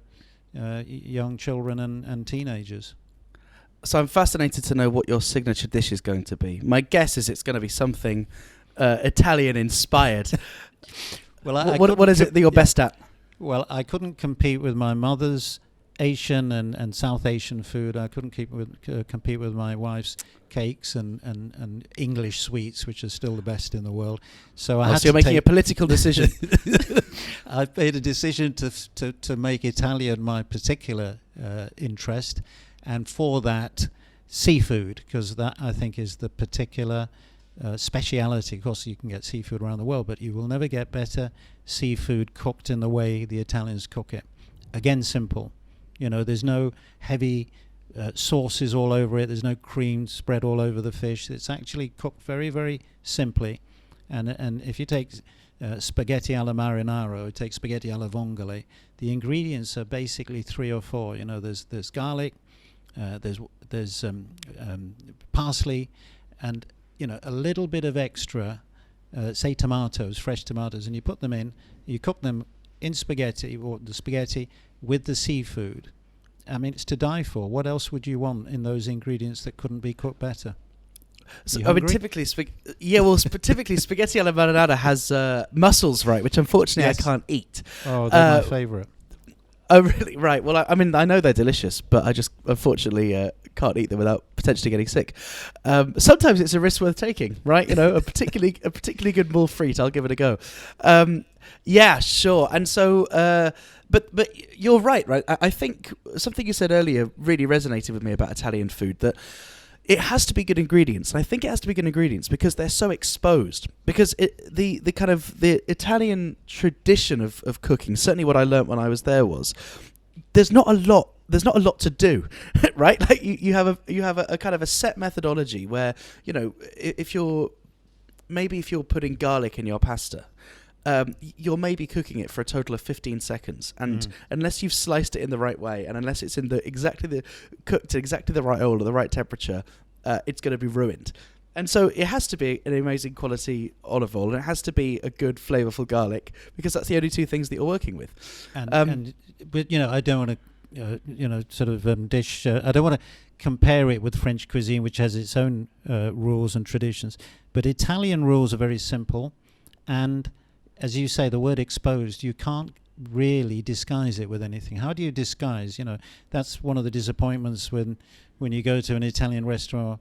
A: young children and teenagers.
B: So I'm fascinated to know what your signature dish is going to be. My guess is it's going to be something Italian inspired.
A: Well,
B: what is it that you're best at?
A: Well, I couldn't compete with my mother's Asian and South Asian food. I couldn't compete with my wife's cakes and English sweets, which are still the best in the world. So
B: you're making a political decision.
A: I made a decision to make Italian my particular interest, and for that, seafood, because that, I think, is the particular speciality. Of course, you can get seafood around the world, but you will never get better seafood cooked in the way the Italians cook it. Again, simple. There's no heavy sauces all over it. There's no cream spread all over the fish. It's actually cooked very, very simply. And if you take spaghetti alla marinara, or take spaghetti alla vongole, the ingredients are basically 3 or 4. There's garlic, there's parsley, and a little bit of extra, say tomatoes, fresh tomatoes, and you put them in. You cook them in spaghetti, or the spaghetti with the seafood. I mean, it's to die for. What else would you want in those ingredients that couldn't be cooked better?
B: So, I mean, typically, typically spaghetti alla marinara has mussels, right? Which unfortunately
A: Yes.
B: I can't eat.
A: Oh, they're my favourite.
B: Oh, really? Right. Well, I mean, I know they're delicious, but I just unfortunately can't eat them without potentially getting sick. Sometimes it's a risk worth taking, right? A particularly good mole frite, I'll give it a go. Yeah, sure. And so, but you're right. I think something you said earlier really resonated with me about Italian food, that it has to be good ingredients. And I think it has to be good ingredients because they're so exposed. Because the kind of the Italian tradition of cooking, certainly what I learnt when I was there, was there's not a lot to do, right? Like you have a kind of a set methodology where, if you're putting garlic in your pasta, you're maybe cooking it for a total of 15 seconds, and unless you've sliced it in the right way, and unless it's in cooked at exactly the right oil or the right temperature, it's going to be ruined. And so it has to be an amazing quality olive oil, and it has to be a good flavorful garlic, because that's the only two things that you're working with.
A: But I don't want to dish. I don't want to compare it with French cuisine, which has its own rules and traditions. But Italian rules are very simple, and as you say, the word exposed, you can't really disguise it with anything. How do you disguise? That's one of the disappointments when you go to an Italian restaurant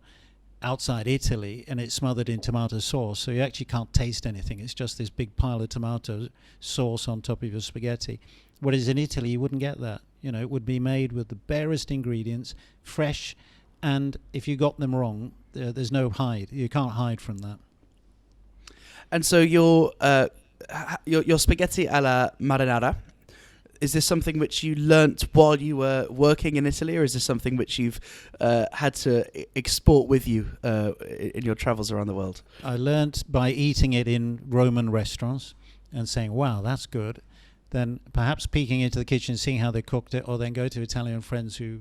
A: outside Italy and it's smothered in tomato sauce, so you actually can't taste anything. It's just this big pile of tomato sauce on top of your spaghetti. Whereas in Italy, you wouldn't get that. It would be made with the barest ingredients, fresh, and if you got them wrong, there's no hide. You can't hide from that.
B: And so your spaghetti alla marinara, is this something which you learnt while you were working in Italy, or is this something which you've had to export with you in your travels around the world?
A: I learnt by eating it in Roman restaurants and saying, wow, that's good. Then perhaps peeking into the kitchen, seeing how they cooked it, or then go to Italian friends who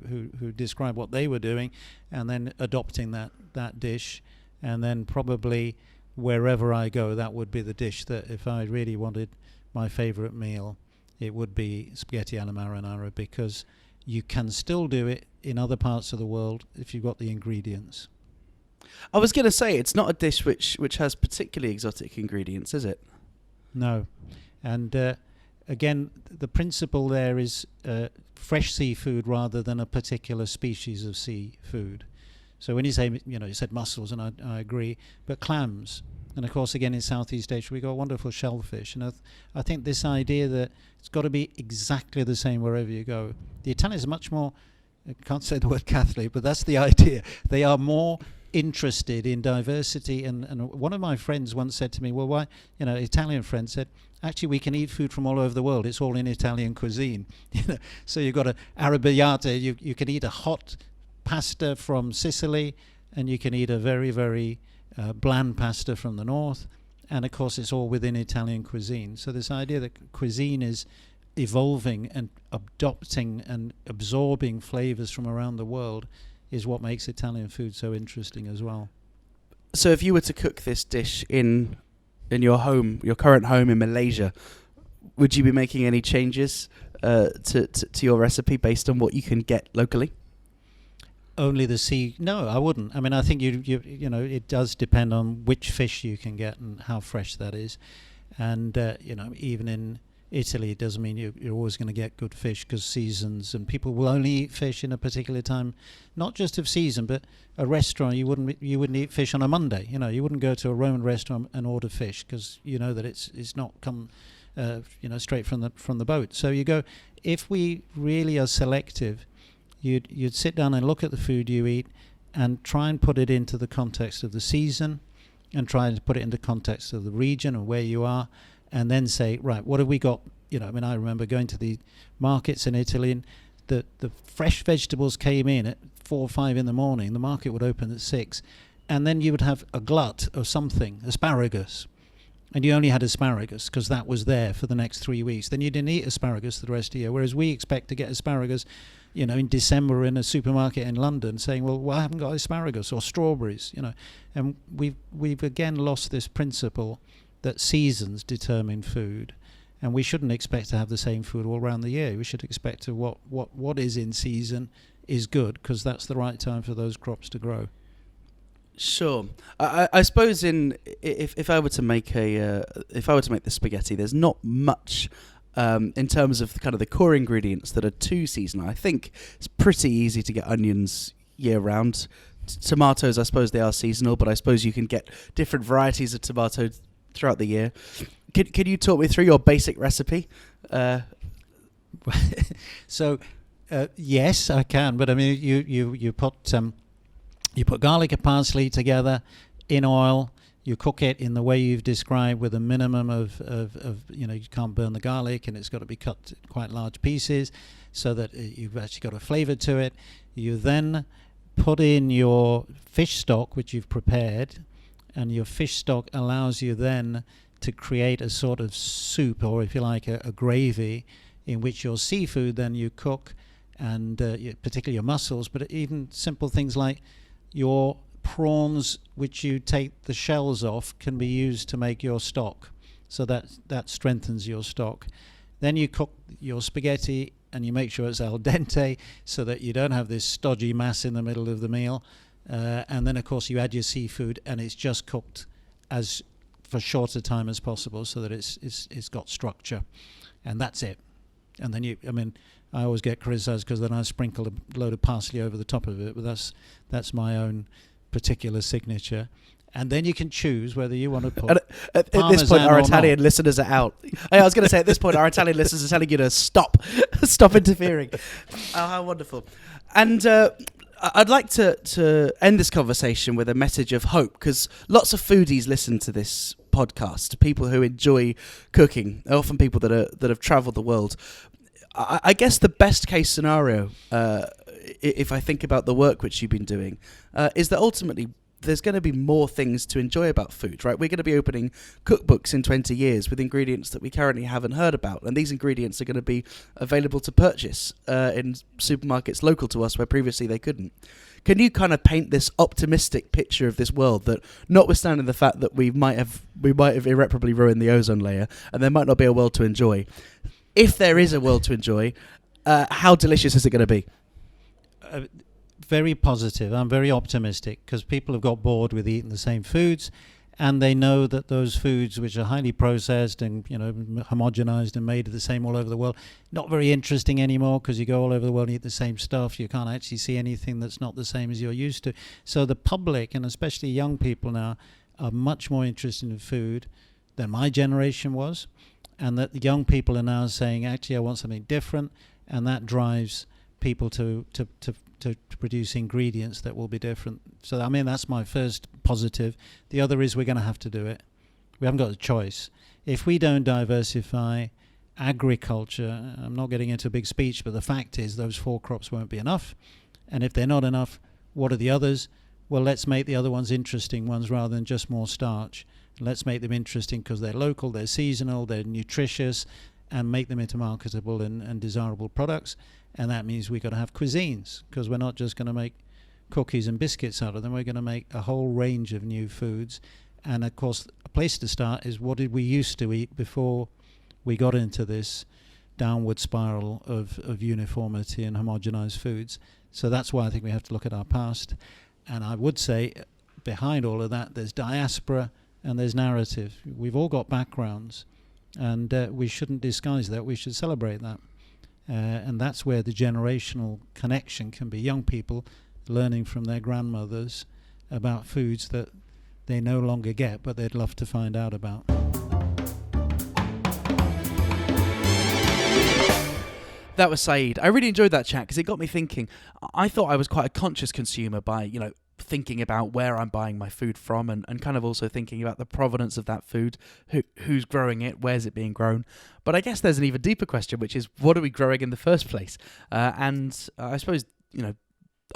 A: describe what they were doing, and then adopting that dish. And then probably wherever I go, that would be the dish that if I really wanted my favourite meal, it would be spaghetti alla marinara, because you can still do it in other parts of the world if you've got the ingredients.
B: I was going to say, it's not a dish which has particularly exotic ingredients, is it?
A: No. And again, the principle there is fresh seafood rather than a particular species of seafood. So when you say, you said mussels, and I agree, but clams. And of course, again, in Southeast Asia, we've got wonderful shellfish. And I think this idea that it's got to be exactly the same wherever you go. The Italians are much more, I can't say the word Catholic, but that's the idea. They are more interested in diversity. And one of my friends once said to me, well, why, Italian friend said, actually, we can eat food from all over the world. It's all in Italian cuisine. So you've got an arrabbiata. You can eat a hot pasta from Sicily, and you can eat a very, very bland pasta from the north, and of course it's all within Italian cuisine. So this idea that cuisine is evolving and adopting and absorbing flavors from around the world is what makes Italian food so interesting as well.
B: So if you were to cook this dish in your current home in Malaysia, would you be making any changes to your recipe based on what you can get locally?
A: Only the sea? No, I wouldn't. I mean, I think you it does depend on which fish you can get and how fresh that is. And even in Italy, it doesn't mean you're always going to get good fish, because seasons, and people will only eat fish in a particular time, not just of season, but a restaurant, you wouldn't eat fish on a Monday. You wouldn't go to a Roman restaurant and order fish, because you know that it's not come straight from the boat. So you go, if we really are selective, you'd sit down and look at the food you eat and try and put it into the context of the season, and try to put it into context of the region and where you are, and then say, right, what have we got? I remember going to the markets in Italy, and the fresh vegetables came in at 4 or 5 in the morning. The market would open at 6, and then you would have a glut of something, asparagus, and you only had asparagus because that was there for the next 3 weeks, then you didn't eat asparagus the rest of the year. Whereas we expect to get asparagus, in December in a supermarket in London, saying, well, I haven't got asparagus or strawberries, and we've again lost this principle that seasons determine food, and we shouldn't expect to have the same food all around the year. We should expect to what is in season is good, because that's the right time for those crops to grow.
B: Sure. I suppose if I were to make the spaghetti, there's not much in terms of kind of the core ingredients that are too seasonal. I think it's pretty easy to get onions year round. Tomatoes, I suppose they are seasonal, but I suppose you can get different varieties of tomato throughout the year. Can you talk me through your basic recipe?
A: So, yes, I can. But I mean, you put garlic and parsley together in oil. You cook it in the way you've described, with a minimum of you can't burn the garlic, and it's got to be cut in quite large pieces so that you've actually got a flavour to it. You then put in your fish stock, which you've prepared, and your fish stock allows you then to create a sort of soup, or if you like, a gravy, in which your seafood then you cook, and particularly your mussels, but even simple things like your prawns, which you take the shells off, can be used to make your stock, so that strengthens your stock. Then you cook your spaghetti, and you make sure it's al dente, so that you don't have this stodgy mass in the middle of the meal. And then, of course, you add your seafood, and it's just cooked as for shorter time as possible, so that it's got structure, and that's it. And then I always get criticised because then I sprinkle a load of parsley over the top of it, but that's my own particular signature. And then you can choose whether you want to put
B: at this point, our Italian listeners are out. I was going to say, at this point, our Italian listeners are telling you to stop interfering. Oh, how wonderful. And I'd like to end this conversation with a message of hope, because lots of foodies listen to this podcast, people who enjoy cooking, often people that have travelled the world. I guess the best case scenario, if I think about the work which you've been doing, is that ultimately there's going to be more things to enjoy about food, right? We're going to be opening cookbooks in 20 years with ingredients that we currently haven't heard about, and these ingredients are going to be available to purchase in supermarkets local to us where previously they couldn't. Can you kind of paint this optimistic picture of this world that, notwithstanding the fact that we might have irreparably ruined the ozone layer and there might not be a world to enjoy, if there is a world to enjoy, how delicious is it going to be?
A: Very positive. I'm very optimistic, because people have got bored with eating the same foods, and they know that those foods which are highly processed and homogenized and made the same all over the world, not very interesting anymore, because you go all over the world and eat the same stuff. You can't actually see anything that's not the same as you're used to. So the public, and especially young people now, are much more interested in food than my generation was, and that the young people are now saying, actually, I want something different, and that drives people to produce ingredients that will be different. So that's my first positive. The other is we're going to have to do it. We haven't got a choice. If we don't diversify agriculture, I'm not getting into a big speech, but the fact is those 4 crops won't be enough. And if they're not enough, what are the others? Well, let's make the other ones interesting ones rather than just more starch. Let's make them interesting because they're local, they're seasonal, they're nutritious, and make them into marketable and desirable products. And that means we've got to have cuisines, because we're not just going to make cookies and biscuits out of them. We're going to make a whole range of new foods. And, of course, a place to start is, what did we used to eat before we got into this downward spiral of uniformity and homogenized foods? So that's why I think we have to look at our past. And I would say behind all of that, there's diaspora and there's narrative. We've all got backgrounds, and we shouldn't disguise that. We should celebrate that. And that's where the generational connection can be. Young people learning from their grandmothers about foods that they no longer get, but they'd love to find out about.
B: That was Sayed. I really enjoyed that chat because it got me thinking. I thought I was quite a conscious consumer by, thinking about where I'm buying my food from, and kind of also thinking about the provenance of that food, who's growing it, where's it being grown. But I guess there's an even deeper question, which is, what are we growing in the first place? And I suppose,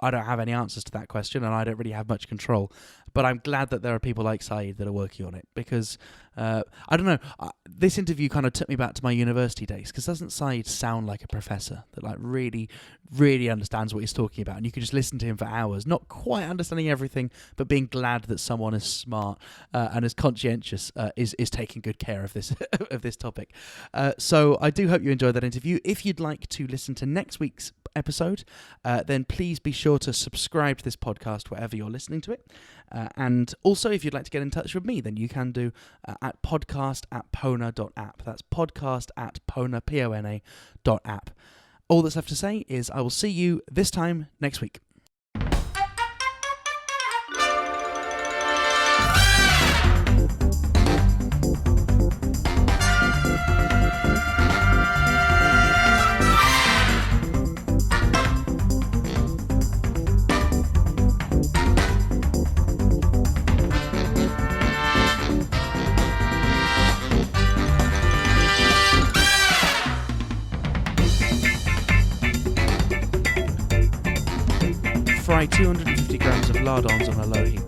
B: don't have any answers to that question, and I don't really have much control. But I'm glad that there are people like Sayed that are working on it, because I don't know. This interview kind of took me back to my university days, because doesn't Sayed sound like a professor that like really, really understands what he's talking about, and you could just listen to him for hours, not quite understanding everything, but being glad that someone as smart and as conscientious is taking good care of this of this topic. So I do hope you enjoyed that interview. If you'd like to listen to next week's episode, then please be sure to subscribe to this podcast wherever you're listening to it. And also, if you'd like to get in touch with me, then you can do at podcast@pona.app. That's podcast@pona, Pona.app. All that's left to say is I will see you this time next week. Fry 250 grams of lardons on a low heat.